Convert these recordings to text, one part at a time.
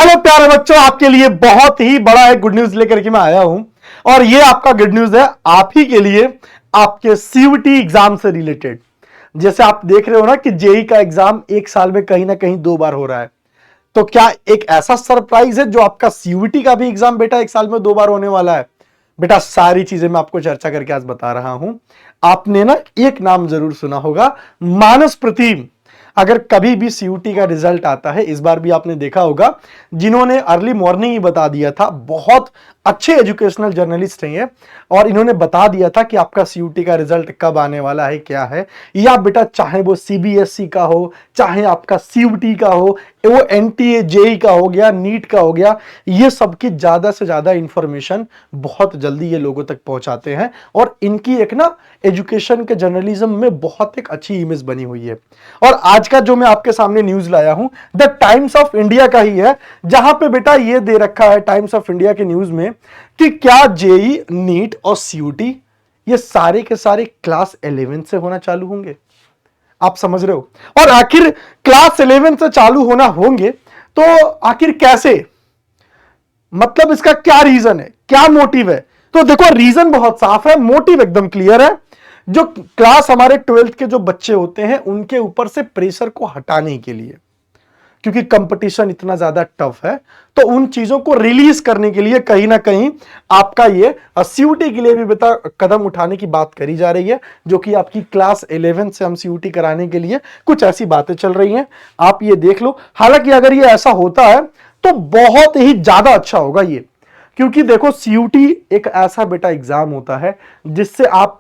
Hello प्यारे बच्चों, आपके लिए बहुत ही बड़ा एक गुड न्यूज लेकर के मैं आया हूं। और ये आपका गुड न्यूज है आप ही के लिए, आपके सीयूटी एग्जाम से रिलेटेड। जैसे आप देख रहे हो ना कि जेई का एग्जाम एक साल में कहीं ना कहीं 2 बार हो रहा है, तो क्या एक ऐसा सरप्राइज है जो आपका सीयूटी का भी एग्जाम बेटा एक साल में 2 बार होने वाला है? बेटा सारी चीजें मैं आपको चर्चा करके आज बता रहा हूं। आपने ना एक नाम जरूर सुना होगा, मानस प्रतिम। अगर कभी भी सीयूटी का रिजल्ट आता है, इस बार भी आपने देखा होगा, जिन्होंने अर्ली मॉर्निंग ही बता दिया था, बहुत अच्छे एजुकेशनल जर्नलिस्ट हैं ये, और इन्होंने बता दिया था कि आपका सीयूटी का रिजल्ट कब आने वाला है, क्या है। या बेटा चाहे वो सीबीएसई का हो, चाहे आपका सीयूटी का हो, वो एनटीए जेई का हो गया, नीट का हो गया, ये सबकी ज्यादा से ज्यादा इंफॉर्मेशन बहुत जल्दी ये लोगों तक पहुंचाते हैं। और इनकी एक ना एजुकेशन के जर्नलिज्म में बहुत एक अच्छी इमेज बनी हुई है। और आज का जो मैं आपके सामने न्यूज लाया हूं, द टाइम्स ऑफ इंडिया का ही है, जहां पे बेटा ये दे रखा है टाइम्स ऑफ इंडिया के न्यूज में कि क्या जेई, नीट और सीयूटी ये सारे के सारे क्लास 11 से होना चालू होंगे। आप समझ रहे हो? और आखिर क्लास 11 से चालू होना होंगे तो आखिर कैसे, मतलब इसका क्या रीजन है, क्या मोटिव है? तो देखो, रीजन बहुत साफ है, मोटिव एकदम क्लियर है। जो क्लास हमारे 12th के जो बच्चे होते हैं उनके ऊपर से प्रेशर को हटाने के लिए, क्योंकि कंपटीशन इतना ज्यादा टफ है, तो उन चीजों को रिलीज करने के लिए कहीं ना कहीं आपका ये सीयूटी के लिए भी बेटा कदम उठाने की बात करी जा रही है, जो कि आपकी क्लास 11 से हम सीयूटी कराने के लिए कुछ ऐसी बातें चल रही हैं। आप ये देख लो। हालांकि अगर ये ऐसा होता है तो बहुत ही ज्यादा अच्छा होगा ये, क्योंकि देखो सीयूटी एक ऐसा बेटा एग्जाम होता है जिससे आप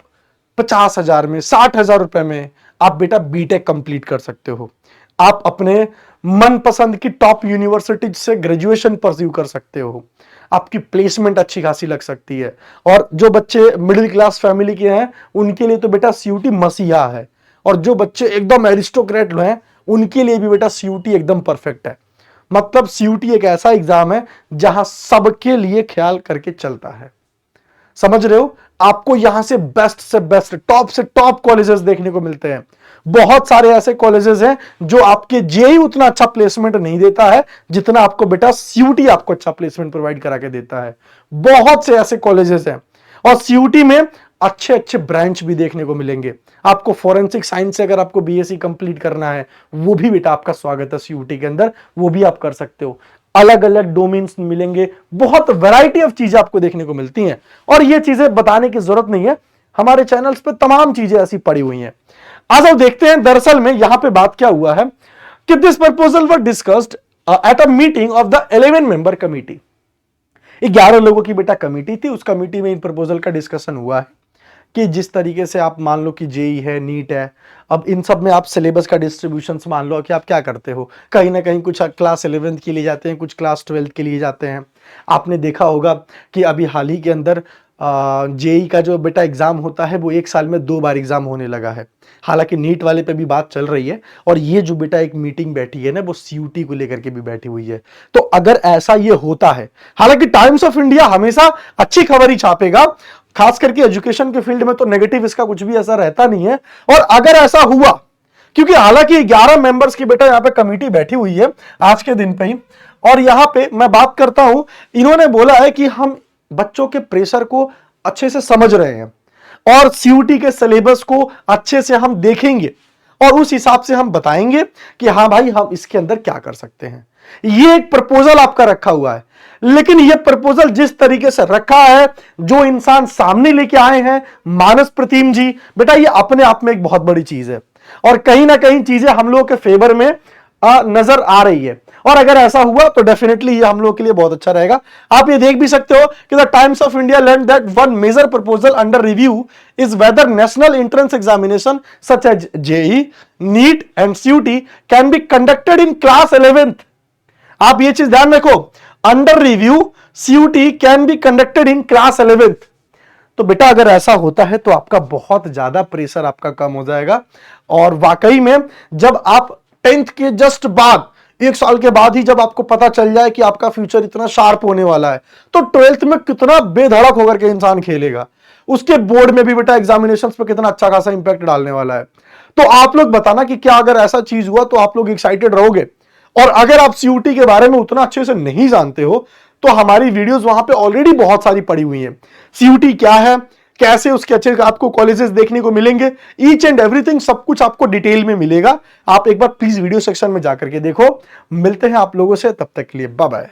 50,000 में, 60,000 रुपए में आप बेटा बीटेक कंप्लीट कर सकते हो। आप अपने मनपसंद की टॉप यूनिवर्सिटी से ग्रेजुएशन परस्यू कर सकते हो। आपकी प्लेसमेंट अच्छी खासी लग सकती है। और जो बच्चे मिडिल क्लास फैमिली के हैं उनके लिए तो बेटा सीयूटी मसीहा है, और जो बच्चे एकदम एरिस्टोक्रेट हैं उनके लिए भी बेटा सीयूटी एकदम परफेक्ट है। मतलब सीयूटी एक ऐसा एग्जाम है जहां सबके लिए ख्याल करके चलता है। समझ रहे हो? आपको यहां से बेस्ट, टॉप से टॉप कॉलेजेस देखने को मिलते हैं। बहुत सारे ऐसे कॉलेजेस हैं जो आपके जेई उतना अच्छा प्लेसमेंट नहीं देता है जितना आपको बेटा सीयूटी आपको अच्छा प्लेसमेंट प्रोवाइड करा के देता है। बहुत से ऐसे कॉलेजेस हैं, और सीयूटी में अच्छे अच्छे ब्रांच भी देखने को मिलेंगे। आपको फॉरेंसिक साइंस से अगर आपको बीएससी कंप्लीट करना है, वो भी बेटा आपका स्वागत है सीयूटी के अंदर, वो भी आप कर सकते हो। अलग अलग डोमेन्स मिलेंगे, बहुत वैरायटी ऑफ चीजें आपको देखने को मिलती हैं। और ये चीजें बताने की जरूरत नहीं है, हमारे चैनल्स पे तमाम चीजें ऐसी पड़ी हुई हैं। आज हम देखते हैं दरअसल में यहां पे बात क्या हुआ है कि this proposal were discussed at a meeting of the 11 member committee. 11 लोगों की बेटा कमिटी थी, उस कमिटी में इन प्रपोजल का डिस्कशन हुआ है कि जिस तरीके से आप मान लो कि जेई है, नीट है, अब इन सब में आप सिलेबस का डिस्ट्रीब्यूशन मान लो कि आप क्या करते हो, कहीं ना कहीं कुछ क्लास 11th के लिए जाते हैं, कुछ क्लास 12th के लिए जाते हैं। आपने देखा होगा कि अभी हाल ही के अंदर जेई का जो बेटा एग्जाम होता है वो एक साल में 2 बार एग्जाम होने लगा है। हालांकि नीट वाले पे भी बात चल रही है, और ये जो बेटा एक मीटिंग बैठी है ना, वो सीयूटी को लेकर के भी बैठी हुई है। तो अगर ऐसा ये होता है, हालांकि टाइम्स ऑफ इंडिया हमेशा अच्छी खबर ही छापेगा, खास करके एजुकेशन के फील्ड में तो नेगेटिव इसका कुछ भी असर रहता नहीं है। और अगर ऐसा हुआ, क्योंकि हालांकि 11 मेंबर्स की बेटा यहां पे कमेटी बैठी हुई है आज के दिन पे ही, और यहां पे मैं बात करता हूं, इन्होंने बोला है कि हम बच्चों के प्रेशर को अच्छे से समझ रहे हैं, और सीयूटी के सिलेबस को अच्छे से हम देखेंगे, और उस हिसाब से हम बताएंगे कि हाँ भाई हम इसके अंदर क्या कर सकते हैं। ये एक प्रपोजल आपका रखा हुआ है, लेकिन ये प्रपोजल जिस तरीके से रखा है, जो इंसान सामने लेके आए हैं मानस प्रतिम जी, बेटा ये अपने आप में एक बहुत बड़ी चीज है, और कहीं ना कहीं चीजें हम लोगों के फेवर में नजर आ रही है। और अगर ऐसा हुआ तो डेफिनेटली ये हम लोग के लिए बहुत अच्छा रहेगा। आप ये देख भी सकते हो कि the Times of India learn that one major proposal under review is whether national entrance examination such as JEE, NEET and CUET can be conducted in class 11th। आप ये चीज ध्यान रखो, under review CUET can be conducted in class 11th। तो बेटा अगर ऐसा होता है तो आपका बहुत ज्यादा प्रेशर आपका कम हो जाएगा। और वाकई में जब आप 10th के जस्ट बाद, एक साल के बाद ही जब आपको पता चल जाए कि आपका फ्यूचर इतना शार्प होने वाला है, तो 12th में कितना बेधड़क होकर के इंसान खेलेगा, उसके बोर्ड में भी बेटा एग्जामिनेशंस पे कितना अच्छा खासा इंपैक्ट डालने वाला है। तो आप लोग बताना कि क्या अगर ऐसा चीज हुआ तो आप लोग एक्साइटेड रहोगे? और अगर आप सीयूटी के बारे में उतना अच्छे से नहीं जानते हो तो हमारी वीडियोस वहां पे ऑलरेडी बहुत सारी पड़ी हुई हैं। सीयूटी क्या है, कैसे उसके अच्छे आपको कॉलेजेस देखने को मिलेंगे, ईच एंड एवरीथिंग सब कुछ आपको डिटेल में मिलेगा। आप एक बार प्लीज वीडियो सेक्शन में जाकर के देखो। मिलते हैं आप लोगों से, तब तक के लिए बाय बाय।